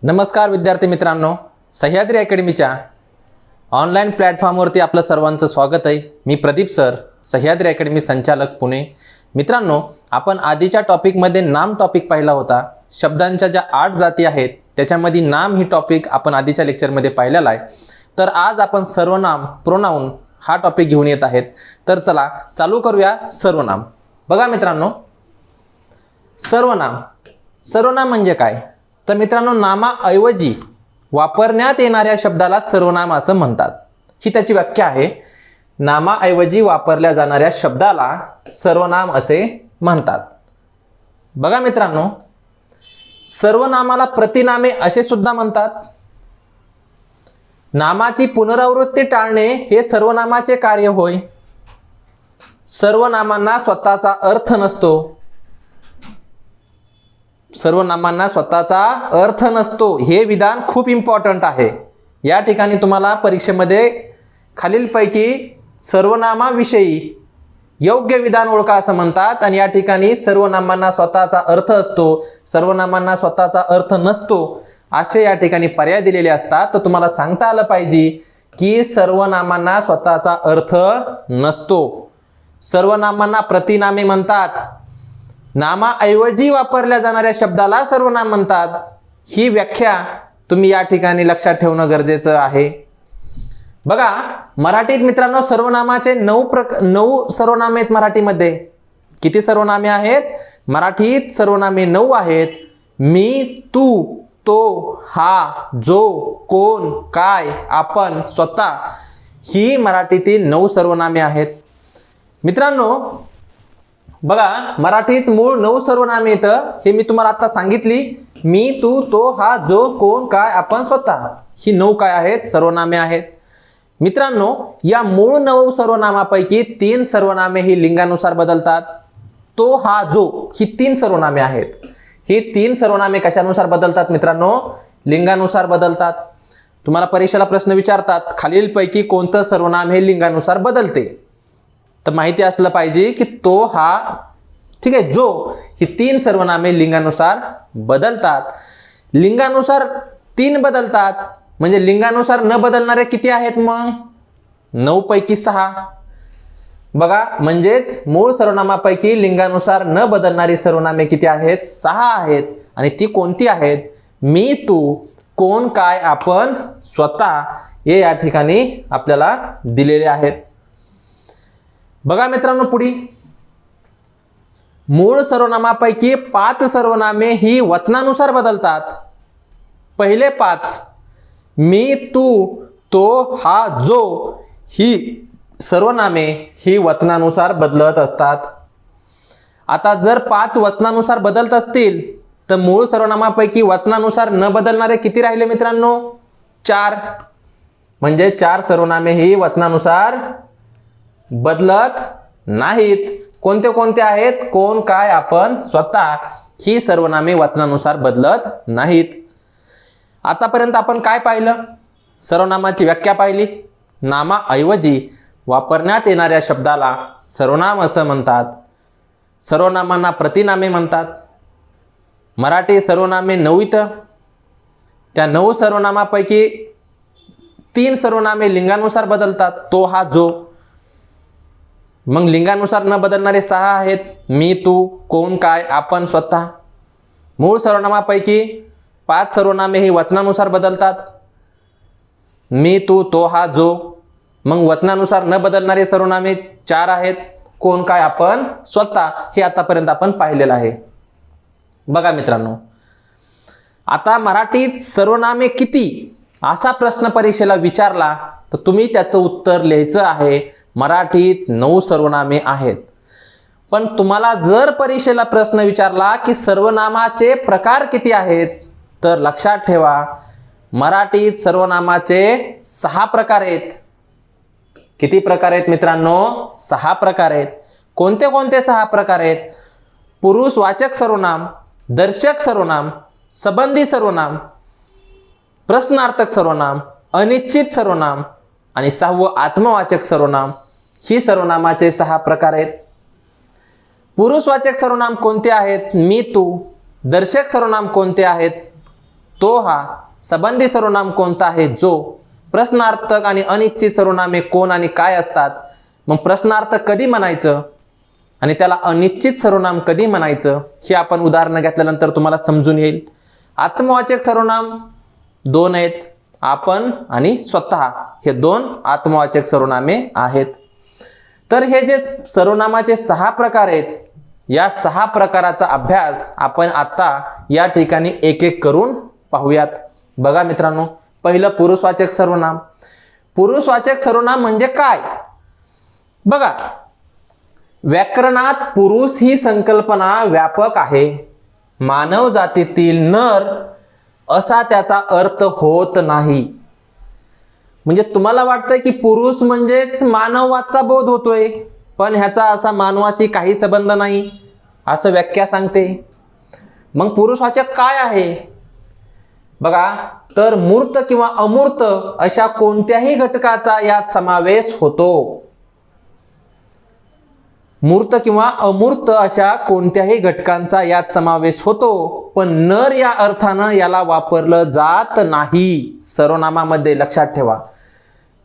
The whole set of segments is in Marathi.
नमस्कार विद्यार्थी मित्रांनो, सह्याद्री अकॅडमीच्या ऑनलाईन प्लॅटफॉर्मवरती आपलं सर्वांचं स्वागत आहे। मी प्रदीप सर, सह्याद्री अकॅडमी संचालक पुणे। मित्रांनो, आपण आधीच्या टॉपिकमध्ये नाम टॉपिक पाहिला होता। शब्दांच्या ज्या 8 जाती आहेत त्याच्यामध्ये नाम ही टॉपिक आपण आधीच्या लेक्चरमध्ये पाहिलेला आहे। तर आज आपण सर्वनाम प्रोनाउन हा टॉपिक घेऊन येत आहेत। तर चला चालू करूया सर्वनाम। बघा मित्रांनो, सर्वनाम म्हणजे काय? तर मित्रांनो, नामाऐवजी वापरण्यात येणाऱ्या शब्दाला सर्वनाम असं म्हणतात। ही त्याची व्याख्या आहे। नामाऐवजी वापरल्या जाणाऱ्या शब्दाला सर्वनाम असे म्हणतात। बघा मित्रांनो, सर्वनामाला प्रतिनामे असे सुद्धा म्हणतात। नामाची पुनरावृत्ती टाळणे हे सर्वनामाचे कार्य होय। सर्वनामांना स्वतःचा अर्थ नसतो। सर्वनामांना स्वतःचा अर्थ नसतो हे विधान खूप इम्पॉर्टंट आहे। या ठिकाणी तुम्हाला परीक्षेमध्ये खालीलपैकी सर्वनामाविषयी योग्य विधान ओळखा असं म्हणतात। आणि या ठिकाणी सर्वनामांना स्वतःचा अर्थ असतो, सर्वनामांना स्वतःचा अर्थ नसतो असे या ठिकाणी पर्याय दिलेले असतात। तर तुम्हाला सांगता आलं पाहिजे की सर्वनामांना स्वतःचा अर्थ नसतो। सर्वनामांना प्रतिनामे म्हणतात। नामाऐवजी वापरल्या जाणाऱ्या शब्दाला सर्वनाम म्हणतात। ही व्याख्या तुम्ही या ठिकाणी लक्षात ठेवणं गरजेचं आहे। बघा, मराठीत मित्रांनो सर्वनामाचे 9 सर्वनामे आहेत। मराठीमध्ये किती सर्वनामे आहेत? मराठीत सर्वनामे 9 आहेत। मी, तू, तो, हा, जो, कोण, काय, आपण, स्वतः ही मराठीतील 9 सर्वनामे आहेत। मित्रांनो बघा, मराठीत मूळ 9 सर्वनामे येतं। हे मी तुम्हाला आता सांगितली। मी, तू, तो, हा, जो, कोण, काय, आपण, स्वतः ही 9 काय आहेत? सर्वनामे आहेत। मित्रांनो, या मूळ 9 सर्वनामापैकी 3 सर्वनामे ही लिंगानुसार बदलतात। तो, हा, जो ही 3 सर्वनामे आहेत। ही 3 सर्वनामे कशानुसार बदलतात मित्रांनो? लिंगानुसार बदलतात। तुम्हाला परीक्षेला प्रश्न विचारतात, खालीलपैकी कोणतं सर्वनाम हे लिंगानुसार बदलते? तर माहिती असलं पाहिजे की तो, हा, ठीक आहे, जो ही 3 सर्वनामे लिंगानुसार बदलतात। लिंगानुसार 3 बदलतात म्हणजे लिंगानुसार न बदलणारे किती आहेत मग? 9 पैकी 6। बघा, म्हणजेच मूळ सर्वनामापैकी लिंगानुसार न बदलणारी सर्वनामे किती आहेत? 6 आहेत। आणि ती कोणती आहेत? मी, तू, कोण, काय, आपण, स्वतः हे या ठिकाणी आपल्याला दिलेले आहेत। बघा मित्रांनो, पुढे मूळ सर्वनामापैकी 5 सर्वनामे ही वचनानुसार बदलतात। पहिले 5 मी, तू, तो, हा, जो ही सर्वनामे ही वचनानुसार बदलत असतात। आता जर 5 वचनानुसार बदलत असतील तर मूळ सर्वनामापैकी वचनानुसार न बदलणारे किती राहिले मित्रांनो? 4। म्हणजे 4 सर्वनामे ही वचनानुसार बदलत नाहीत। कोणते कोणते आहेत? कोण, काय, आपण, स्वतः ही सर्वनामे वचनानुसार बदलत नाहीत। आतापर्यंत आपण काय पाहिलं? सर्वनामाची व्याख्या पाहिली। नामाऐवजी वापरण्यात येणाऱ्या शब्दाला सर्वनाम असं म्हणतात। सर्वनामांना प्रतिनामे म्हणतात। मराठी सर्वनामे 9 आहेत। त्या 9 सर्वनामापैकी 3 सर्वनामे लिंगानुसार बदलतात। तो, हा, जो। मग लिंगानुसार न बदलणारे 6 आहेत। मी, तू, कोण, काय, आपण, स्वतः। मूळ सर्वनामापैकी 5 सर्वनामे ही वचनानुसार बदलतात। मी, तू, तो, हा, जो। मग वचनानुसार न बदलणारे सर्वनामे 4 आहेत। कोण, काय, आपण, स्वतः हे आतापर्यंत आपण पाहिलेलं आहे। बघा मित्रांनो, आता मराठीत सर्वनामे किती असा प्रश्न परीक्षेला विचारला तर तुम्ही त्याचं उत्तर लिहायचं आहे। मराठीत 9 सर्वनामे आहेत। पण तुम्हाला जर परीक्षेला प्रश्न विचारला की सर्वनामाचे प्रकार किती आहेत तर लक्षात ठेवा, मराठीत सर्वनामाचे 6 प्रकार आहेत। किती प्रकार आहेत मित्रांनो? 6 प्रकार आहेत। कोणते कोणते 6 प्रकार आहेत? पुरुषवाचक सर्वनाम, दर्शक सर्वनाम, संबंधी सर्वनाम, प्रश्नार्थक सर्वनाम, अनिश्चित सर्वनाम आणि 6वं आत्मवाचक सर्वनाम। ही सर्वनामाचे 6 प्रकार आहेत। पुरुषवाचक सर्वनाम कोणते आहेत? मी, तू। दर्शक सर्वनाम कोणते आहेत? तो हा संबंधी सर्वनाम कोणता आहे जो प्रश्नार्थक आणि अनिश्चित सर्वनामे कोण आणि काय असतात. मग प्रश्नार्थक कधी म्हणायचं आणि त्याला अनिश्चित सर्वनाम कधी म्हणायचं हे आपण उदाहरणं घेतल्यानंतर तुम्हाला समजून येईल. आत्मवाचक सर्वनाम दोन आहेत, आपण आणि स्वतः, हे दोन आत्मवाचक सर्वनामे आहेत. तर हे जे सर्वनामाचे 6 प्रकार आहेत, या 6 प्रकाराचा अभ्यास आपण आता या ठिकाणी एक एक करून पाहूयात. बघा मित्रांनो, पहिलं पुरुषवाचक सर्वनाम. पुरुषवाचक सर्वनाम म्हणजे काय? बघा, व्याकरणात पुरुष ही संकल्पना व्यापक आहे. मानव जातीतील नर असा त्याचा अर्थ होत नाही. म्हणजे तुम्हाला वाटतंय की पुरुष म्हणजेच मानवाचा बोध होतोय, पण ह्याचा असा मानवाशी काही संबंध नाही असं व्याख्या सांगते. मग पुरुषवाचक काय आहे? बघा, तर मूर्त किंवा अमूर्त अशा कोणत्याही घटकाचा यात समावेश होतो. मूर्त किंवा अमूर्त अशा कोणत्याही घटकांचा यात समावेश होतो, पण नर या अर्थानं याला वापरलं जात नाही सर्वनामामध्ये. लक्षात ठेवा,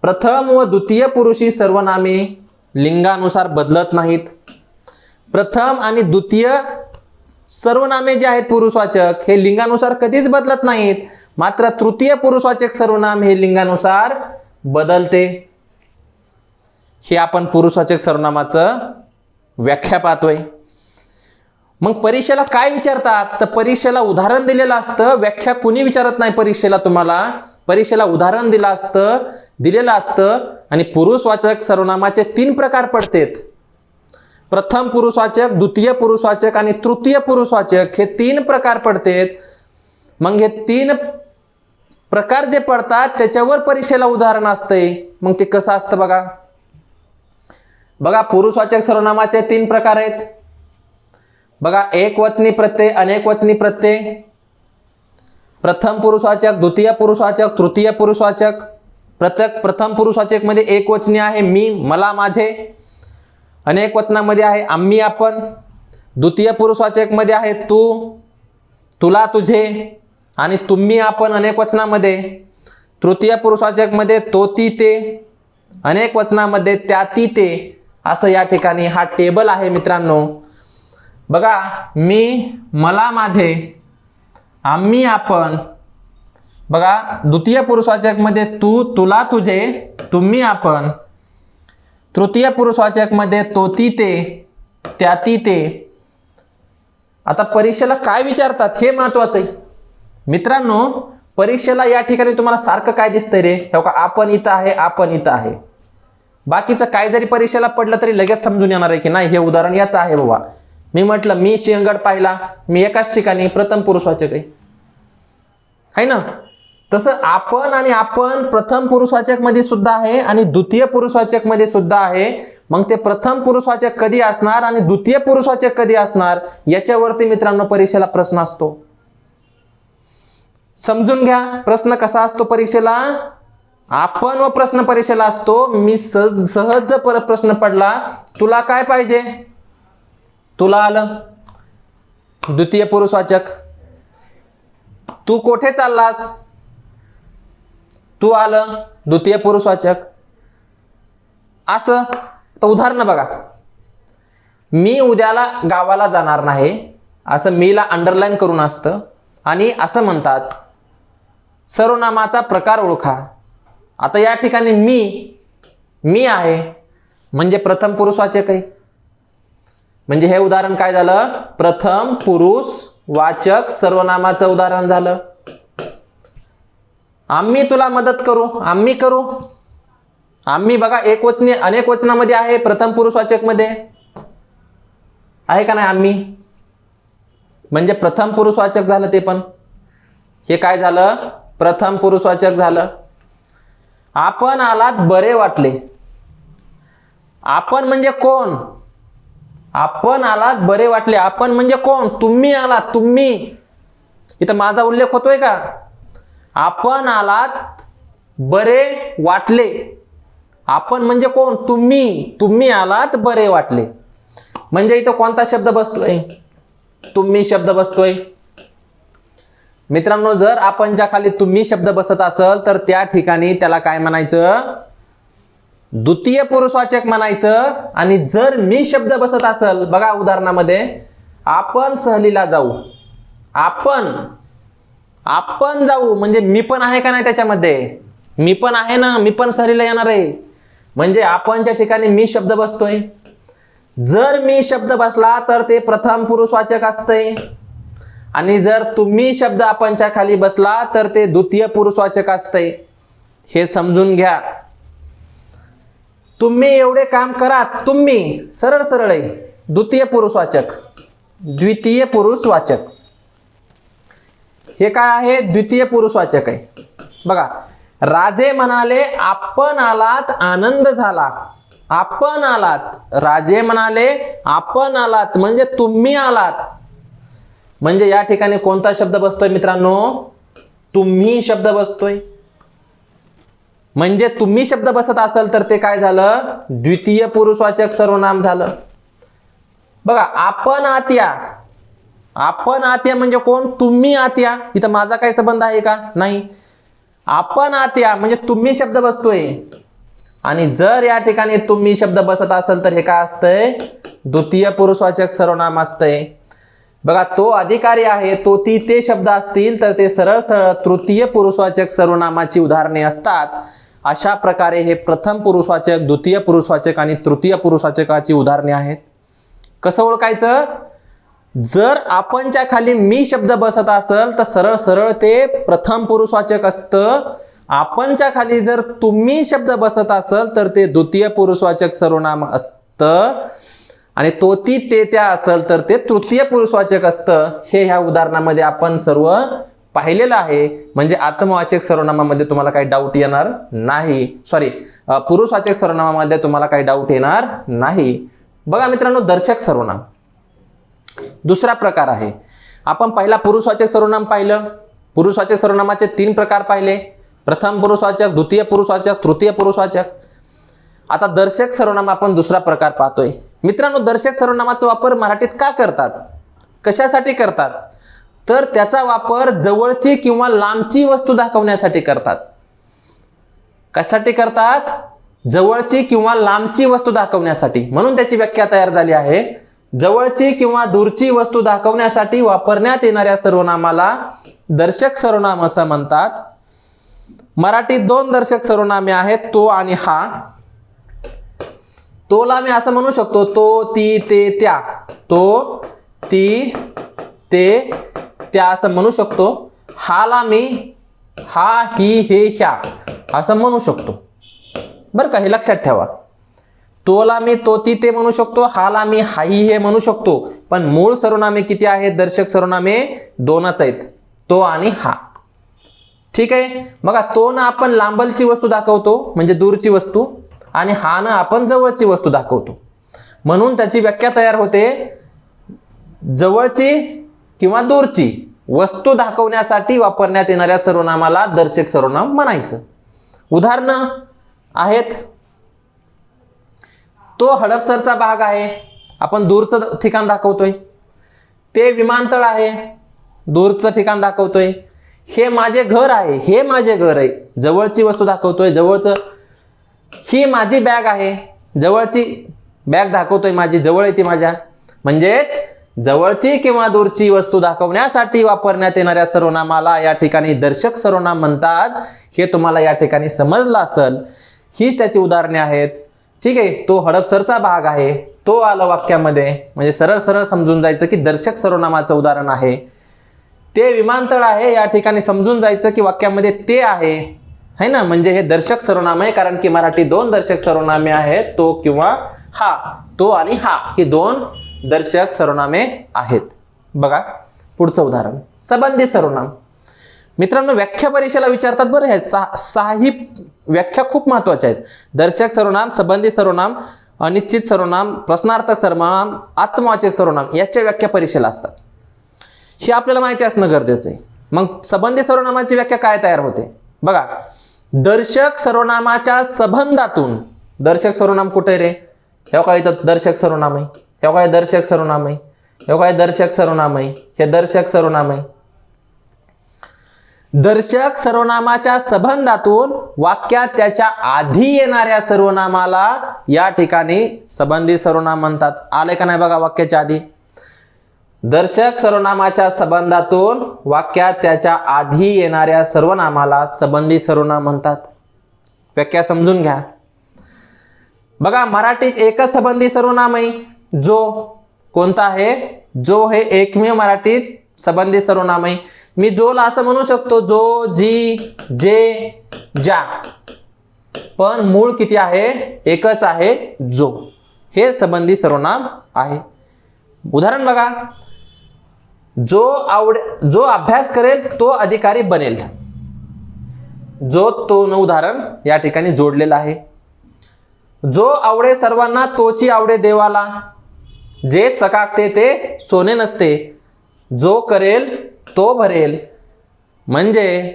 प्रथम व द्वितीय पुरुषी सर्वनामे लिंगानुसार बदलत नाहीत. प्रथम आणि द्वितीय सर्वनामे जे आहेत पुरुषवाचक, हे लिंगानुसार कधीच बदलत नाहीत. मात्र तृतीय पुरुषवाचक सर्वनाम हे लिंगानुसार बदलते. हे आपण पुरुषवाचक सर्वनामाचं व्याख्या पाहतोय. मग परीक्षेला काय विचारतात? तर परीक्षेला उदाहरण दिलेलं असतं. व्याख्या कुणी विचारत नाही परीक्षेला. तुम्हाला परीक्षेला उदाहरण दिलेलं असतं. आणि पुरुषवाचक सर्वनामाचे 3 प्रकार पडतात. प्रथम पुरुषवाचक, द्वितीय पुरुषवाचक आणि तृतीय पुरुषवाचक हे 3 प्रकार पडतात. मग हे 3 प्रकार जे पडतात त्याच्यावर परीक्षेला उदाहरण असतंय. मग ते कसं असतं बघा. बघा, पुरुषवाचक सर्वनामाचे 3 प्रकार आहेत. बघा, एकवचनी प्रत्यय, अनेकवचनी प्रत्यय, प्रथम पुरुषवाचक, द्वितीय पुरुषवाचक, तृतीय पुरुषवाचक. प्रथम पुरुषवाचक मध्ये एकवचनी आहे मी, मला, माझे. अनेक वचनामध्ये आहे आम्ही, आपण. द्वितीय पुरुषवाचक मध्ये आहे तू, तुला, तुझे आणि तुम्ही, आपण अनेक वचनामध्ये. तृतीय पुरुषवाचक मध्ये तो, ती, ते. अनेक वचनामध्ये त्या, ती, ते. असं या ठिकाणी हा टेबल आहे मित्रांनो. बघा, मी, मला, माझे, आम्ही, आपण. बघा, द्वितीय पुरुषवाचक मध्ये तू, तुला, तुझे, तुम्ही, आपण. तृतीय पुरुषवाचक मध्ये तो, ती, ते, त्या, ती, ते. आता परीक्षेला काय विचारतात हे महत्वाचं आहे मित्रांनो. परीक्षेला या ठिकाणी तुम्हाला सारखं काय दिसतंय रे? हे बघा, आपण इथं आहे, आपण इथं आहे. बाकीचं काय जरी परीक्षेला पडलं तरी लगेच समजून येणार आहे की नाही हे उदाहरण याचं आहे बाबा. मी म्हटलं मी सिंहगड पाहिला, मी एकाच ठिकाणी, प्रथम पुरुषवाचक आहे ना. तसं आपण आणि आपण प्रथम पुरुषवाचक मध्ये सुद्धा आहे आणि द्वितीय पुरुषवाचक मध्ये सुद्धा आहे. मग ते प्रथम पुरुषवाचक कधी असणार आणि द्वितीय पुरुषवाचक कधी असणार याच्यावरती मित्रांनो परीक्षेला प्रश्न असतो. समजून घ्या प्रश्न कसा असतो परीक्षेला. आपण व प्रश्न परीक्षेला असतो. मी सहज प्रश्न पडला, तुला काय पाहिजे? तुला आलं द्वितीय पुरुषवाचक. तू कोठे चाललास? तू आलं द्वितीय पुरुषवाचक. असं तर उदाहरण बघा, मी उद्याला गावाला जाणार नाही असं मीला अंडरलाईन करून असतं. आणि असं म्हणतात सर्वनामाचा प्रकार ओळखा. आता या ठिकाणी मी आहे म्हणजे प्रथम पुरुषवाचक आहे. म्हणजे हे उदाहरण काय झालं? प्रथम पुरुषवाचक सर्वनामाचं उदाहरण झालं. आम्ही तुला मदत करू, आम्ही करू. आम्ही बघा एकवचनी अनेक वचनामध्ये आहे, प्रथम पुरुषवाचक मध्ये आहे का नाही आम्ही? म्हणजे प्रथम पुरुषवाचक झालं. ते पण हे काय झालं? प्रथम पुरुषवाचक झालं. आपण आलात बरे वाटले. आपण म्हणजे कोण? आपण आलात बरे वाटले. आपण म्हणजे कोण? तुम्ही आलात. तुम्ही इथं माझा उल्लेख होतोय का? आपण आलात बरे वाटले. आपण म्हणजे कोण? तुम्ही. तुम्ही आलात बरे वाटले. म्हणजे इथं कोणता शब्द बसतोय? तुम्ही शब्द बसतोय. मित्रांनो, जर आपणच्या खाली तुम्ही शब्द बसत असेल तर त्या ठिकाणी त्याला काय म्हणायचं? द्वितीय पुरुषवाचक म्हणायचं. आणि जर मी शब्द बसत असेल, बघा उदाहरणामध्ये, आपण सहलीला जाऊ, आपण जाऊ, म्हणजे मी पण आहे का नाही त्याच्यामध्ये? मी पण आहे ना, मी पण सहलीला येणार आहे, म्हणजे आपणच्या ठिकाणी मी शब्द बसतोय. जर मी शब्द बसला तर ते प्रथम पुरुषवाचक असते, आणि जर तुम्ही शब्द आपणच्या खाली बसला तर ते द्वितीय पुरुषवाचक असते. हे समजून घ्या. तुम्ही एवढे काम कराच, तुम्ही सरळ सरळ आहे, द्वितीय पुरुषवाचक, द्वितीय पुरुषवाचक. हे काय आहे? द्वितीय पुरुषवाचक आहे. बघा, राजे म्हणाले आपण आलात, आनंद झाला. आपण आलात, राजे म्हणाले आपण आलात, म्हणजे तुम्ही आलात. म्हणजे या ठिकाणी कोणता शब्द बसतोय मित्रांनो? तुम्ही शब्द बसतोय. म्हणजे तुम्ही शब्द बसत असेल तर ते काय झालं? द्वितीय पुरुषवाचक सर्वनाम झालं. बघा, आपण आत्या, आपण आत्या म्हणजे कोण? तुम्ही आत्या. इथं माझा काय संबंध आहे का? नाही. आपण आत्या म्हणजे तुम्ही शब्द बसतोय. आणि जर या ठिकाणी तुम्ही शब्द बसत असेल तर हे काय असतंय? द्वितीय पुरुषवाचक सर्वनाम असतंय. बघा, तो अधिकारी आहे, तो ती ते शब्द असतील तर ते सरळ सरळ तृतीय पुरुषवाचक सर्वनामाची उदाहरणे असतात. अशा प्रकारे हे प्रथम पुरुषवाचक, द्वितीय पुरुषवाचक आणि तृतीय पुरुषवाचकाची उदाहरणे आहेत. कसं ओळखायचं? जर आपणच्या खाली मी शब्द बसत असेल तर सरळ सरळ ते प्रथम पुरुषवाचक असतं. आपणच्या खाली जर तुम्ही शब्द बसत असेल तर ते द्वितीय पुरुषवाचक सर्वनाम असतं. आणि तो ती ते त्या असेल तर ते तृतीय पुरुषवाचक असतं. हे ह्या उदाहरणामध्ये आपण सर्व पाहिलेलं आहे. म्हणजे आत्मवाचक सर्वनामामध्ये तुम्हाला काही डाऊट येणार नाही. पुरुषवाचक सर्वनामामध्ये तुम्हाला काही डाऊट येणार नाही. बघा मित्रांनो, दर्शक सर्वनाम दुसरा प्रकार आहे. आपण पहिला पुरुषवाचक सर्वनाम पाहिलं. पुरुषवाचक सर्वनामाचे 3 प्रकार पाहिले. प्रथम पुरुषवाचक, द्वितीय पुरुषवाचक, तृतीय पुरुषवाचक. आता दर्शक सर्वनाम आपण दुसरा प्रकार पाहतोय. मित्रांनो, दर्शक सर्वनामाचा वापर मराठीत का करतात? कशासाठी करतात? तर त्याचा वापर जवळची किंवा लांबची वस्तू दाखवण्यासाठी करतात. कशासाठी करतात? जवळची किंवा लांबची वस्तू दाखवण्यासाठी. म्हणून त्याची व्याख्या तयार झाली आहे. जवळची किंवा दूरची वस्तू दाखवण्यासाठी वापरण्यात येणाऱ्या सर्वनामाला दर्शक सर्वनाम असं म्हणतात. मराठीत 2 दर्शक सर्वनामे आहेत, तो आणि हा. तोला मी असं म्हणू शकतो, तो, ती, ते, त्या. तो, ती, ते, त्या असं म्हणू शकतो.हाला मी हा, ही, हे, ह्या असं म्हणू शकतो. बरं का, हे लक्षात ठेवा. तोला मी तो, ती, ते म्हणू शकतो. हाला मी हा, ही, हे म्हणू शकतो. पण मूळ सर्वनामे किती आहेत? दर्शक सर्वनामे 2च आहेत, तो आणि हा. ठीक आहे. बघा, तो ना आपण लांबलची वस्तू दाखवतो, म्हणजे दूरची वस्तू, आणि हा ना आपण जवळची वस्तू दाखवतो. म्हणून त्याची व्याख्या तयार होते, जवळची किंवा दूरची वस्तू दाखवण्यासाठी वापरण्यात येणाऱ्या सर्वनामाला दर्शक सर्वनाम म्हणायचं. उदाहरणं आहेत. तो हडपसरचा भाग आहे, आपण दूरचं ठिकाण दाखवतोय. ते विमानतळ आहे, दूरचं ठिकाण दाखवतोय. हे माझे घर आहे, हे माझे घर आहे, जवळची वस्तू दाखवतोय, जवळचं. ही माझी बॅग आहे, जवळची बॅग दाखवतोय, माझी जवळ आहे ती माझ्या. म्हणजेच जवळची किंवा दूरची वस्तू दाखवण्यासाठी वापरण्यात येणाऱ्या सर्वनामाला या ठिकाणी दर्शक सर्वनाम म्हणतात. हे तुम्हाला या ठिकाणी समजलं असेल. हीच त्याची उदाहरणे आहेत. ठीक आहे. तो हडपसरचा भाग आहे, तो आलं वाक्यामध्ये, म्हणजे सरळ सरळ समजून जायचं की दर्शक सर्वनामाचं उदाहरण आहे. ते विमानतळ आहे, या ठिकाणी समजून जायचं की वाक्यामध्ये ते आहे, है ना. म्हणजे हे दर्शक सर्वनाम आहे, कारण की मराठी 2 दर्शक सर्वनामे आहेत, तो किंवा हा. तो आणि हा ही 2 दर्शक सर्वनामे आहेत. बघा पुढचं उदाहरण, संबंधी सर्वनाम. मित्रांनो, व्याख्या परीक्षेला विचारतात बरं. हे 6 व्याख्या खूप महत्वाच्या आहेत. दर्शक सर्वनाम, संबंधी सर्वनाम, अनिश्चित सर्वनाम, प्रश्नार्थक सर्वनाम, आत्मवाचक सर्वनाम याच्या व्याख्या परीक्षेला असतात. हे आपल्याला माहिती असणं गरजेचं आहे. मग संबंधी सर्वनामाची व्याख्या काय तयार होते? बघा, दर्शक सर्वनामाच्या संबंधातून. दर्शक सर्वनाम कुठे रे? हे काय इथं दर्शक सर्वनाम आहे, हे काय दर्शक सर्वनाम आहे, हे काय दर्शक सर्वनाम आहे, हे दर्शक सर्वनाम आहे. दर्शक सर्वनामाच्या संबंधातून वाक्यात त्याच्या आधी येणाऱ्या सर्वनामाला या ठिकाणी संबंधी सर्वनाम म्हणतात. आले का नाही बघा वाक्याच्या आधी. दर्शक सर्वनामाच्या संबंधातून वाक्यात त्याच्या आधी येणाऱ्या सर्वनामाला संबंधी सर्वनाम म्हणतात. व्याख्या समजून घ्या. बघा मराठीत एकच संबंधी सर्वनाम आहे. जो कोणता आहे? जो हे एकमेव मराठीत संबंधी सर्वनाम आहे. मी जोला असं म्हणू शकतो, जो, जी, जे, ज्या, पण मूळ किती आहे? एकच आहे, जो. हे संबंधी सर्वनाम आहे. उदाहरण बघा, जो अभ्यास करेल तो अधिकारी बनेल. जो, तो न उदाहरण या ठिकाणी जोडलेलं आहे. जो आवडे सर्वांना तोची आवडे देवाला. जे चकाकते ते सोने नसते. जो करेल तो भरेल. म्हणजे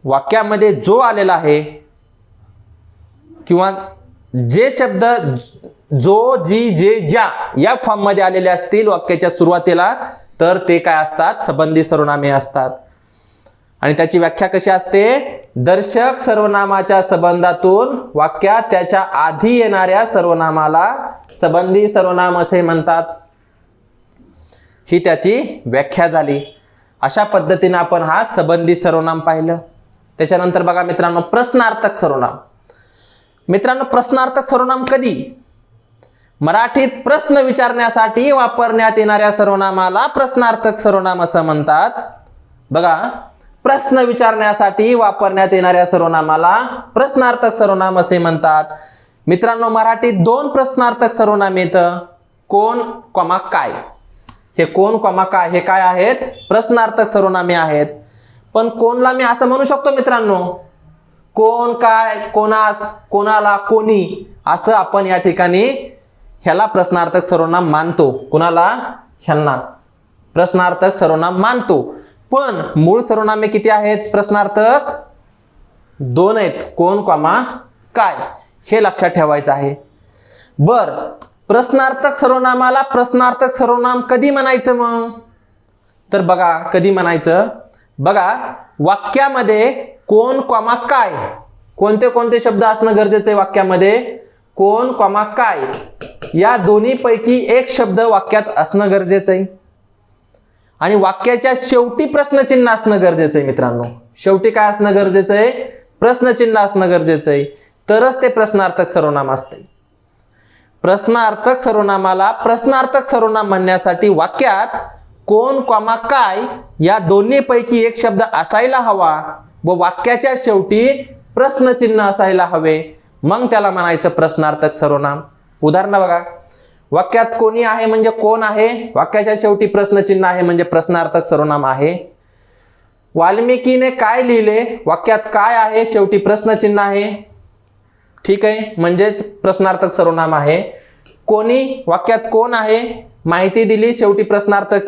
वाक्यामध्ये जो आलेला आहे किंवा जे शब्द जो, जी, जे, ज्या या फॉर्म मध्ये आलेले असतील वाक्याच्या सुरुवातीला, तर ते काय असतात? संबंधी सर्वनामे असतात. आणि त्याची व्याख्या कशी असते? दर्शक सर्वनामाच्या संबंधातून वाक्यात त्याच्या आधी येणाऱ्या सर्वनामाला संबंधी सर्वनाम असे म्हणतात. ही त्याची व्याख्या झाली. अशा पद्धतीने आपण हा संबंधी सर्वनाम पाहिलं. त्याच्यानंतर बघा मित्रांनो, प्रश्नार्थक सर्वनाम. मित्रांनो, प्रश्नार्थक सर्वनाम कधी? मराठीत प्रश्न विचारण्यासाठी वापरण्यात येणाऱ्या सर्वनामाला प्रश्नार्थक सर्वनाम असं म्हणतात. बघा, प्रश्न विचारण्यासाठी वापरण्यात येणाऱ्या सर्वनामाला प्रश्नार्थक सर्वनाम असे म्हणतात. मित्रांनो, मराठीत दोन प्रश्नार्थक सर्वनाम येतं. कोण, काय. हे कोण, काय हे काय आहेत? प्रश्नार्थक सर्वनामे आहेत. पण कोणला मी असं म्हणू शकतो मित्रांनो, कोण, काय, कोणास, कोणाला, कोणी, असं आपण या ठिकाणी ह्याला प्रश्नार्थक सर्वनाम मानतो. कुणाला? ह्यांना प्रश्नार्थक सर्वनाम मानतो. पण मूळ सर्वनामे किती आहेत? प्रश्नार्थक दोन आहेत. कोण, काय. हे लक्षात ठेवायचं आहे. बर, प्रश्नार्थक सर्वनामाला प्रश्नार्थक सर्वनाम कधी म्हणायचं मग? तर बघा कधी म्हणायचं. बघा, वाक्यामध्ये कोण, काय, कोणते कोणते शब्द असणं गरजेचं आहे वाक्यामध्ये? कोण, काय या दोन्ही पैकी एक शब्द वाक्यात असणं गरजेचं आहे. आणि वाक्याच्या शेवटी प्रश्नचिन्ह असणं गरजेचं आहे मित्रांनो. शेवटी काय असणं गरजेचं आहे? प्रश्नचिन्ह असणं गरजेचं आहे. तरच ते प्रश्नार्थक सर्वनाम असते. प्रश्नार्थक सर्वनामाला प्रश्नार्थक सर्वनाम म्हणण्यासाठी वाक्यात कोण, काय या दोन्ही पैकी एक शब्द असायला हवा व वाक्याच्या शेवटी प्रश्नचिन्ह असायला हवे. मग त्याला म्हणायचं प्रश्नार्थक सर्वनाम. उदाहरण बघा, वाक्यात कोणी आहे म्हणजे कोण आहे, वाक्याच्या शेवटी प्रश्नचिन्ह आहे म्हणजे प्रश्नार्थक सर्वनाम आहे. वाल्मिकीने काय लिहिले, वाक्यात काय आहे, शेवटी प्रश्नचिन्ह आहे. ठीक आहे, म्हणजेच प्रश्नार्थक सर्वनाम आहे. कोणी, वाक्यात कोण आहे, माहिती दिली, शेवटी प्रश्नार्थक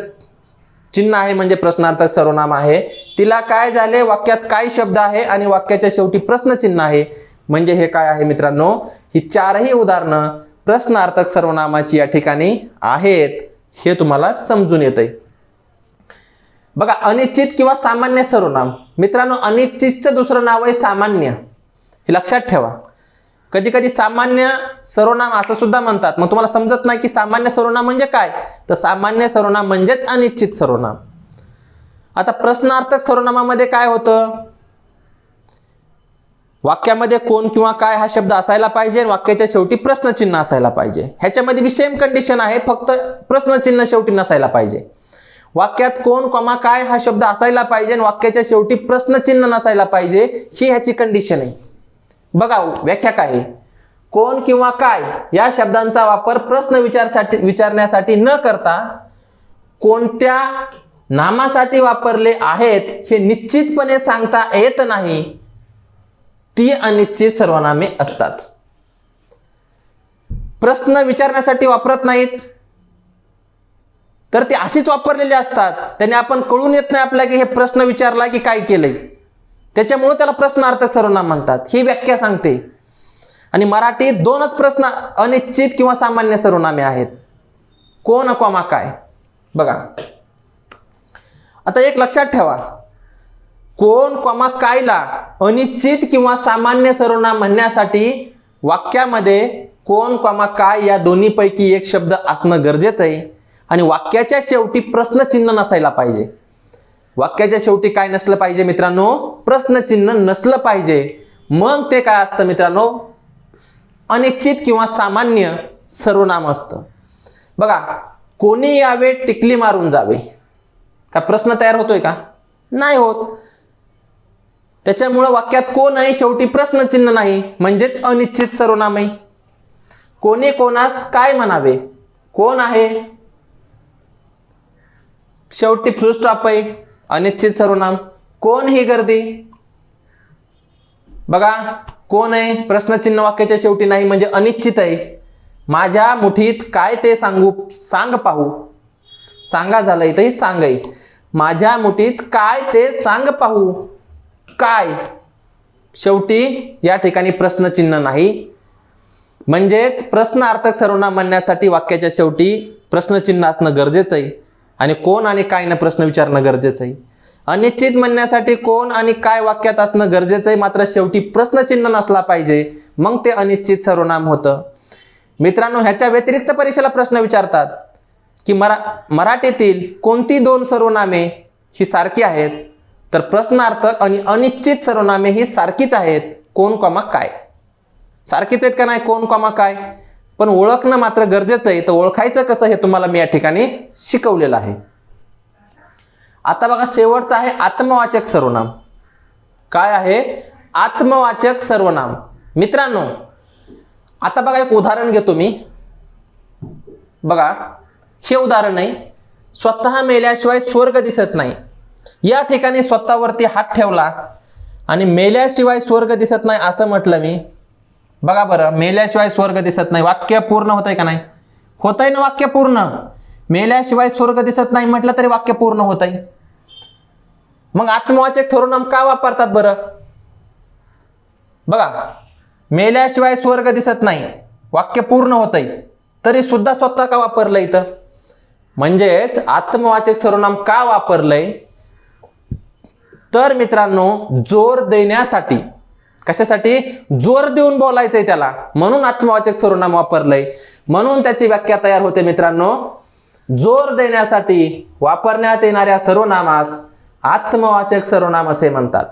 चिन्ह आहे म्हणजे प्रश्नार्थक सर्वनाम आहे. तिला काय झाले, वाक्यात काय शब्द आहे आणि वाक्याच्या शेवटी प्रश्नचिन्ह आहे म्हणजे हे काय आहे मित्रांनो? ही चारही उदाहरणं प्रश्नार्थक सर्वनामाची या ठिकाणी आहेत. हे तुम्हाला समजून येतंय. बघा, अनिश्चित किंवा सामान्य सर्वनाम. मित्रांनो, अनिश्चितचं दुसरं नाव आहे सामान्य. हे लक्षात ठेवा. कधी कधी सामान्य सर्वनाम असं सुद्धा म्हणतात. मग तुम्हाला समजत नाही की सामान्य सर्वनाम म्हणजे काय, तर सामान्य सर्वनाम म्हणजेच अनिश्चित सर्वनाम. आता प्रश्नार्थक सर्वनामामध्ये काय होतं? वाक्यामध्ये कोण किंवा काय हा शब्द असायला पाहिजे, वाक्याच्या शेवटी प्रश्नचिन्ह असायला पाहिजे. ह्याच्यामध्ये बी सेम कंडिशन आहे, फक्त प्रश्नचिन्ह शेवटी नसायला पाहिजे. वाक्यात कोण, काय हा शब्द असायला पाहिजे, वाक्याच्या शेवटी प्रश्नचिन्ह नसायला पाहिजे, ही ह्याची कंडिशन आहे. बघा व्याख्या काय आहे. कोण किंवा काय या शब्दांचा वापर प्रश्न विचारण्यासाठी न करता कोणत्या नामासाठी वापरले आहेत हे निश्चितपणे सांगता येत नाही, ती अनिश्चित सर्वनामे असतात. प्रश्न विचारण्यासाठी वापरत नाहीत तर ते अशीच वापरलेले असतात. त्याने आपण कळून येत नाही आपल्याला की हे प्रश्न विचारला की काय केलंय, त्याच्यामुळे त्याला प्रश्नार्थक सर्वनाम म्हणतात. ही व्याख्या सांगते. आणि मराठीत दोनच प्रश्न अनिश्चित किंवा सामान्य सर्वनामे आहेत, कोण, काय. बघा, आता एक लक्षात ठेवा, कोण कॉमा कायला अनिश्चित किंवा सामान्य सर्वनाम म्हणण्यासाठी वाक्यामध्ये कोण कॉमा काय या दोन्हीपैकी एक शब्द असणं गरजेचं आहे आणि वाक्याच्या शेवटी प्रश्नचिन्ह नसायला पाहिजे. वाक्याच्या शेवटी काय नसलं पाहिजे मित्रांनो? प्रश्नचिन्ह नसलं पाहिजे. मग ते काय असतं मित्रांनो? अनिश्चित किंवा सामान्य सर्वनाम असतं. बघा, कोणी यावे टिकली मारून जावे, का प्रश्न तयार होतोय का? नाही होत. त्याच्यामुळे वाक्यात कोण आहे शेवटी प्रश्नचिन्ह नाही, म्हणजेच अनिश्चित सर्वनाम आहे. कोणी कोणास काय म्हणावे, कोण आहे शेवटी फुल स्टॉप आहे, अनिश्चित सर्वनाम. कोण ही गर्दी, बघा कोण आहे प्रश्नचिन्ह वाक्याच्या शेवटी नाही म्हणजे अनिश्चित आहे. माझ्या मुठीत काय ते सांगू, सांग पाहू, सांगा झालं इथे सांग आहे. माझ्या मुठीत काय ते सांग पाहू, काय शेवटी या ठिकाणी प्रश्नचिन्ह नाही. म्हणजेच प्रश्नार्थक सर्वनाम म्हणण्यासाठी वाक्याच्या शेवटी प्रश्नचिन्ह असणं गरजेचं आहे आणि कोण आणि काय न प्रश्न विचारणं गरजेचं आहे. अनिश्चित म्हणण्यासाठी कोण आणि काय वाक्यात असणं गरजेचं आहे, मात्र शेवटी प्रश्नचिन्ह नसला पाहिजे, मग ते अनिश्चित सर्वनाम होतं. मित्रांनो, ह्याच्या व्यतिरिक्त परीक्षेला प्रश्न विचारतात की मराठीतील कोणती दोन सर्वनामे ही सारखी आहेत, तर प्रश्नार्थक आणि अनिश्चित सर्वनामे ही सारखीच आहेत. कोण कॉमा काय सारखीच आहेत का नाही? कोण कॉमा काय, पण ओळखणं मात्र गरजेचं आहे. तर ओळखायचं कसं हे तुम्हाला मी या ठिकाणी शिकवलेलं आहे. आता बघा, शेवटचं आहे आत्मवाचक सर्वनाम. काय आहे? आत्मवाचक सर्वनाम. मित्रांनो, आता बघा एक उदाहरण घेतो मी. बघा, हे उदाहरण आहे, स्वतः मेल्याशिवाय स्वर्ग दिसत नाही. या ठिकाणी स्वतःवरती हात ठेवला आणि मेल्याशिवाय स्वर्ग दिसत नाही असं म्हटलं मी. बघा बरं, मेल्याशिवाय स्वर्ग दिसत नाही, वाक्य पूर्ण होतंय का नाही? होतंय ना वाक्य पूर्ण. मेल्याशिवाय स्वर्ग दिसत नाही म्हटलं तरी वाक्य पूर्ण होतंय. मग आत्मवाचक सर्वनाम का वापरतात बरं? बघा, मेल्याशिवाय स्वर्ग दिसत नाही, वाक्य पूर्ण होतंय, तरी सुद्धा स्वतः का वापरलं इथं? म्हणजेच आत्मवाचक सर्वनाम का वापरलंय? तर मित्रांनो, जोर देण्यासाठी. कशासाठी? जोर देऊन बोलायचंय त्याला, म्हणून आत्मवाचक सर्वनाम वापरलंय. म्हणून त्याची व्याख्या तयार होते मित्रांनो. जोर देण्यासाठी वापरण्यात येणाऱ्या सर्वनामास आत्मवाचक सर्वनाम असे म्हणतात.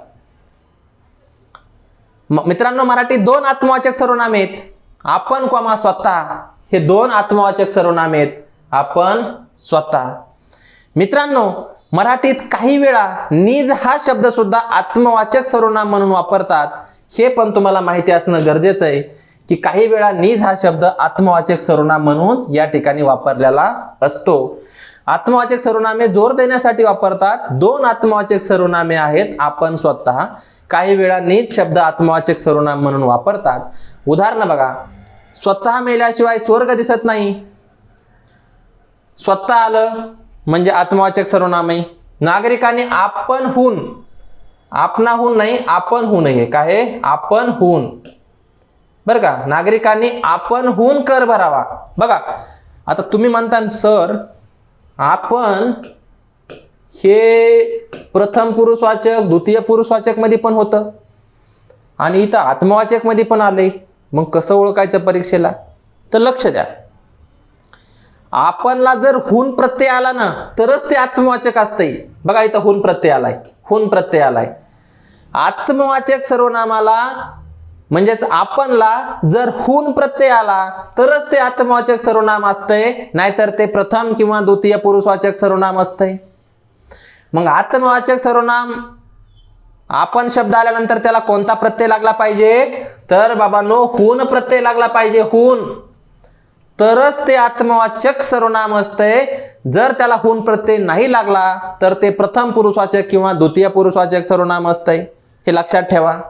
मित्रांनो, मराठीत दोन आत्मवाचक सर्वनाम आहेत, आपण कॉमा स्वतः. हे दोन आत्मवाचक सर्वनाम आहेत, आपण स्वतः. मित्रांनो, मराठीत काही वेळा निज हा शब्द सुद्धा आत्मवाचक सर्वनाम म्हणून वापरतात. हे पण तुम्हाला माहिती असणं गरजेचं आहे की काही वेळा निज हा शब्द आत्मवाचक सर्वनाम म्हणून या ठिकाणी वापरलेला असतो. आत्मवाचक सर्वनामे जोर देण्यासाठी वापरतात. दोन आत्मवाचक सर्वनामे आहेत, आपण स्वतः. काही वेळा निज शब्द आत्मवाचक सर्वनाम म्हणून वापरतात. उदाहरण बघा, स्वतः मेल्याशिवाय स्वर्ग दिसत नाही. स्वतः आलं म्हणजे आत्मवाचक सर्वनाम आहे. नागरिकांनी आपणहून, आपणाहून नाही आपणहून आहे. काय? आपणहून. बरं का, नागरिकांनी आपणहून कर भरावा. बघा, आता तुम्ही म्हणता सर आपण हे प्रथम पुरुषवाचक द्वितीय पुरुषवाचक मध्ये पण होतं आणि इथं आत्मवाचक मध्ये पण आले, मग कसं ओळखायचं परीक्षेला? तर लक्ष द्या, आपणला जर हुन प्रत्यय आला ना तरच ते आत्मवाचक असते. बघा, इथं हुन प्रत्यय आलाय, हुन प्रत्यय आलाय. आत्मवाचक सर्वनामाला म्हणजेच आपणला जर हुन प्रत्यय आला तरच ते आत्मवाचक सर्वनाम असतंय, नाहीतर ते प्रथम किंवा द्वितीय पुरुषवाचक सर्वनाम असतंय. मग आत्मवाचक सर्वनाम आपण शब्द आल्यानंतर त्याला कोणता प्रत्यय लागला पाहिजे? तर बाबांनो, हुन प्रत्यय लागला पाहिजे. हुन, तरच ते आत्मवाचक सर्वनाम असतंय. जर त्याला हुन प्रत्यय नाही लागला तर ते प्रथम पुरुषवाचक किंवा द्वितीय पुरुषवाचक सर्वनाम असतंय. हे लक्षात ठेवा.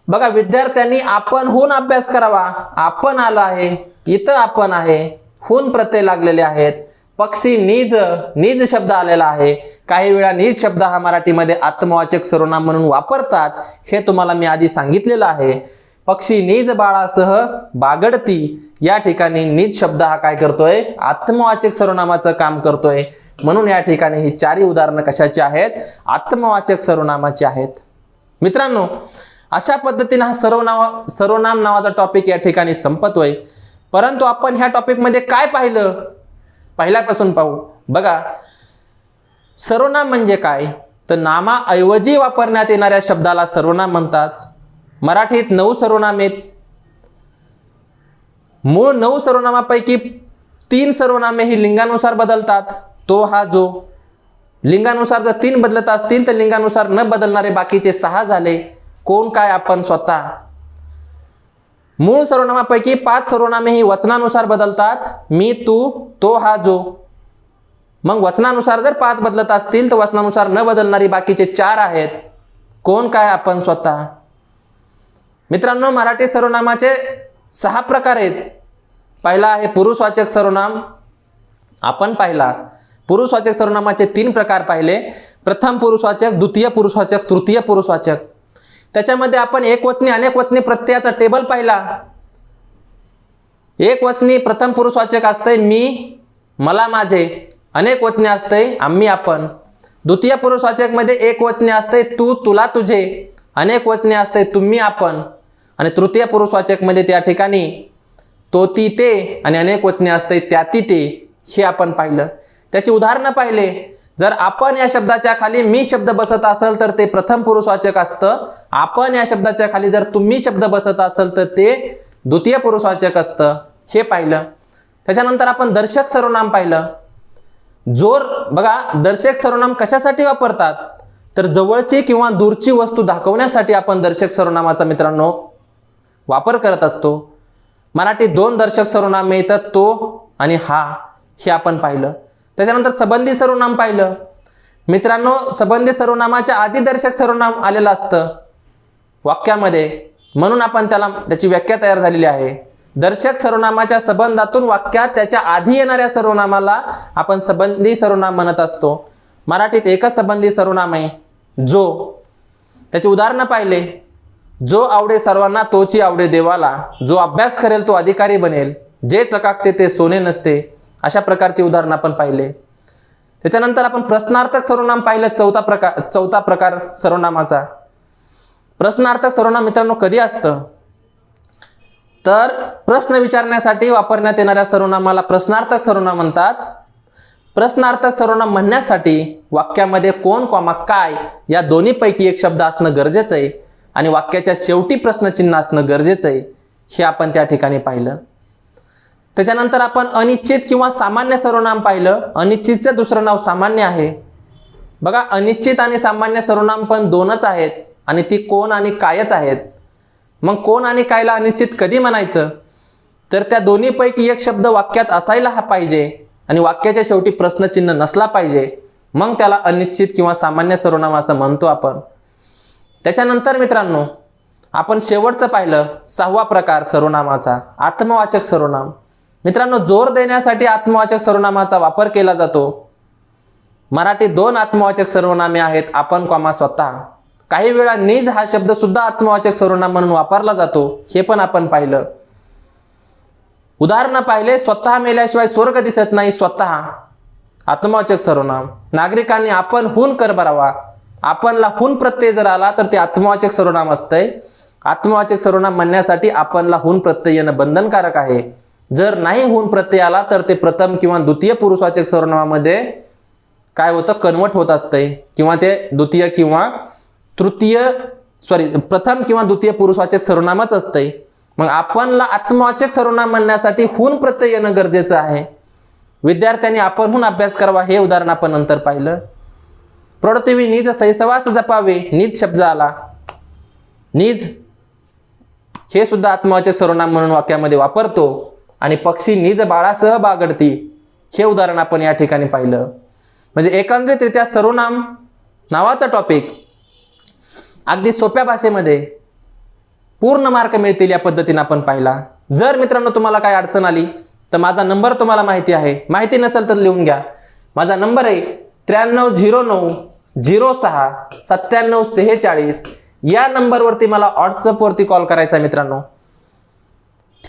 बघा, विद्यार्थ्यांनी आपणहून अभ्यास करावा. आपण आलं आहे, इथं आपण आहे, हुन प्रत्यय लागलेले आहेत. पक्षी निज, निज शब्द आलेला आहे. काही वेळा निज शब्द हा मराठीमध्ये आत्मवाचक सर्वनाम म्हणून वापरतात, हे तुम्हाला मी आधी सांगितलेलं आहे. पक्षी निज बाळासह बागडती, या ठिकाणी निज शब्द हा काय करतोय? आत्मवाचक सर्वनामाचं काम करतोय. म्हणून या ठिकाणी ही चारही उदाहरणं कशाची आहेत? आत्मवाचक सर्वनामाची आहेत. मित्रांनो, अशा पद्धतीने हा सर्वनाम नावाचा टॉपिक या ठिकाणी संपतोय. परंतु आपण ह्या टॉपिकमध्ये काय पाहिलं? पहिल्यापासून पाहू. बघा, सर्वनाम म्हणजे काय? तर नामाऐवजी वापरण्यात येणाऱ्या शब्दाला सर्वनाम म्हणतात. मराठीत 9 सर्वनाम आहेत. मूळ 9 सर्वनामापैकी 3 सर्वनामे ही लिंगानुसार बदलतात. तो हा जो. लिंगानुसार जर 3 बदलत असतील तर लिंगानुसार न बदलणारे बाकीचे 6 झाले. कोण, काय, आपण, स्वतः. मूळ सर्वनामापैकी 5 सर्वनामे ही वचनानुसार बदलतात. मी, तू, तो, हा, जो. मग वचनानुसार जर 5 बदलत असतील तर वचनानुसार न बदलणारी बाकीचे 4 आहेत. कोण, काय, आपण, स्वतः. मित्रांनो, मराठी सर्वनामाचे 6 प्रकार आहेत. पहिला आहे पुरुषवाचक सर्वनाम. आपण पाहिला. पुरुषवाचक सर्वनामाचे 3 प्रकार पाहिले. प्रथम पुरुषवाचक, द्वितीय पुरुषवाचक, तृतीय पुरुषवाचक. त्याच्यामध्ये आपण एकवचनी अनेकवचनी प्रत्ययाचा टेबल पाहिला. एकवचनी प्रथम पुरुषवाचक असते मी, मला, माझे. अनेकवचनी असते आम्ही, आपण. द्वितीय पुरुषवाचक मध्ये एकवचनी असते तू, तुला, तुझे. अनेकवचनी असते तुम्ही, आपण. आणि तृतीय पुरुषवाचक मध्ये त्या ठिकाणी तो, ती, ते आणि अनेकवचनी असते त्या, ती, ते. हे आपण पाहिलं. त्याची उदाहरणं पाहिले. जर आपण या शब्दाच्या खाली मी शब्द बसत असेल तर ते प्रथम पुरुषवाचक असतं. आपण या शब्दाच्या खाली जर तुम्ही शब्द बसत असेल तर ते द्वितीय पुरुषवाचक असतं. हे पाहिलं. त्याच्यानंतर आपण दर्शक सर्वनाम पाहिलं. बघा, दर्शक सर्वनाम कशासाठी वापरतात? तर जवळची किंवा दूरची वस्तू दाखवण्यासाठी आपण दर्शक सर्वनामाचा मित्रांनो वापर करत असतो. मराठीत 2 दर्शक सर्वनाम येतात, तो आणि हा. हे आपण पाहिलं. त्याच्यानंतर संबंधी सर्वनाम पाहिलं. मित्रांनो, संबंधी सर्वनामाच्या आधी दर्शक सर्वनाम आलेलं असतं वाक्यामध्ये, म्हणून आपण त्याची व्याख्या तयार झालेली आहे. दर्शक सर्वनामाच्या संबंधातून वाक्यात त्याच्या आधी येणाऱ्या सर्वनामाला आपण संबंधी सर्वनाम म्हणत असतो. मराठीत एकच संबंधी सर्वनाम आहे, जो. त्याची उदाहरणं पाहिले. जो आवडे सर्वांना तोची आवडे देवाला. जो अभ्यास करेल तो अधिकारी बनेल. जे चकाकते ते सोने नसते. अशा प्रकारची उदाहरणं आपण पाहिले. त्याच्यानंतर आपण प्रश्नार्थक सर्वनाम पाहिलं. चौथा प्रकार सर्वनामाचा. प्रश्नार्थक सर्वनाम मित्रांनो कधी असतं? तर प्रश्न विचारण्यासाठी वापरण्यात येणाऱ्या सर्वनामाला प्रश्नार्थक सर्वनाम म्हणतात. प्रश्नार्थक सर्वनाम म्हणण्यासाठी वाक्यामध्ये कोण, कॉमा, काय या दोन्हीपैकी एक शब्द असणं गरजेचं आहे आणि वाक्याच्या शेवटी प्रश्नचिन्ह असणं गरजेचं आहे. हे आपण त्या ठिकाणी पाहिलं. त्याच्यानंतर आपण अनिश्चित किंवा सामान्य सर्वनाम पाहिलं. अनिश्चितचं दुसरं नाव सामान्य आहे. बघा, अनिश्चित आणि सामान्य सर्वनाम पण 2च आहेत आणि ती कोण आणि कायच आहेत. मग कोण आणि कायला अनिश्चित कधी म्हणायचं? तर त्या दोन्हीपैकी एक शब्द वाक्यात असायला पाहिजे आणि वाक्याच्या शेवटी प्रश्नचिन्ह नसला पाहिजे. मग त्याला अनिश्चित किंवा सामान्य सर्वनाम असं म्हणतो आपण. त्याच्यानंतर मित्रांनो आपण शेवटचं पाहिलं 6वा प्रकार सर्वनामाचा, आत्मवाचक सर्वनाम. मित्रांनो, जोर देण्यासाठी आत्मवाचक सर्वनामाचा वापर केला जातो. मराठीत 2 आत्मवाचक सर्वनामे आहेत, आपण, कॉमा, स्वतः. काही वेळा निज हा शब्द सुद्धा आत्मवाचक सर्वनाम म्हणून वापरला जातो. हे पण आपण पाहिलं. उदाहरण पाहिले. स्वतः मेल्याशिवाय स्वर्ग दिसत नाही. स्वतः आत्मवाचक सर्वनाम. नागरिकांनी आपण हून कर भरावा. आपणला हून प्रत्यय जर आला तर ते आत्मवाचक सर्वनाम असतंय. आत्मवाचक सर्वनाम म्हणण्यासाठी आपणला हून प्रत्यय येणं बंधनकारक आहे. जर नाही हून प्रत्यय आला तर ते प्रथम किंवा द्वितीय पुरुषवाचक सर्वनामामध्ये काय होतं? कन्वर्ट होत असतंय किंवा ते द्वितीय किंवा प्रथम किंवा द्वितीय पुरुषवाचक सर्वनामच असतंय. मग आपणला आत्मवाचक सर्वनाम म्हणण्यासाठी हून प्रत्यय येणं गरजेचं आहे. विद्यार्थ्यांनी आपणहून अभ्यास करावा हे उदाहरण आपण नंतर पाहिलं. प्रौढत्वी निज सैसवास जपावे. निज शब्द आला. निज हे सुद्धा आत्मवाचक सर्वनाम म्हणून वाक्यामध्ये वापरतो. आणि पक्षी निज बाळासह बागडती हे उदाहरण आपण या ठिकाणी पाहिलं. म्हणजे एकंदरीतरित्या सर्वनाम नावाचा टॉपिक अगदी सोप्या भाषेमध्ये पूर्ण मार्क मिळतील या पद्धतीने आपण पाहिला. जर मित्रांनो तुम्हाला काय अडचण आली तर माझा नंबर तुम्हाला माहिती आहे. माहिती नसेल तर लिहून घ्या. माझा नंबर आहे 9309 06 97 46. या नंबरवरती मला व्हॉट्सअपवरती कॉल करायचा आहे मित्रांनो.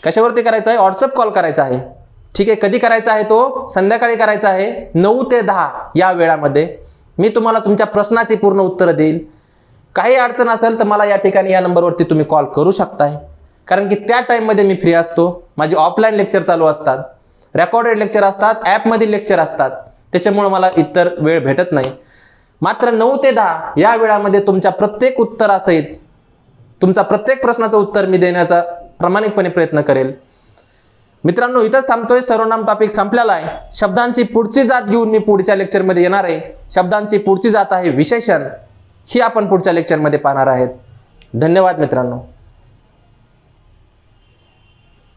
कशावरती करायचा आहे? व्हॉट्सअप कॉल करायचा आहे. ठीक आहे, कधी करायचा आहे तो? संध्याकाळी करायचा आहे 9 ते 10 या वेळामध्ये. मी तुम्हाला तुमच्या प्रश्नाची पूर्ण उत्तरं देईल. काही अडचण असेल तर मला या ठिकाणी या नंबरवरती तुम्ही कॉल करू शकताय, कारण की त्या टाईममध्ये मी फ्री असतो. माझी ऑफलाईन लेक्चर चालू असतात, रेकॉर्डेड लेक्चर असतात, ॲपमधील लेक्चर असतात, त्याच्यामुळे मला इतर वेळ भेटत नाही. मात्र 9 ते 10 या वेळामध्ये तुमच्या प्रत्येक उत्तरासहित तुमचा प्रत्येक प्रश्नाचं उत्तर मी देण्याचा प्रामाणिकपणे प्रयत्न करेल. मित्रांनो, इथंच थांबतोय. सर्वनाम टॉपिक संपलेला आहे. शब्दांची पुढची जात घेऊन मी पुढच्या लेक्चरमध्ये येणार आहे. शब्दांची पुढची जात आहे विशेषण. ही आपण पुढच्या लेक्चरमध्ये पाहणार आहेत. धन्यवाद मित्रांनो.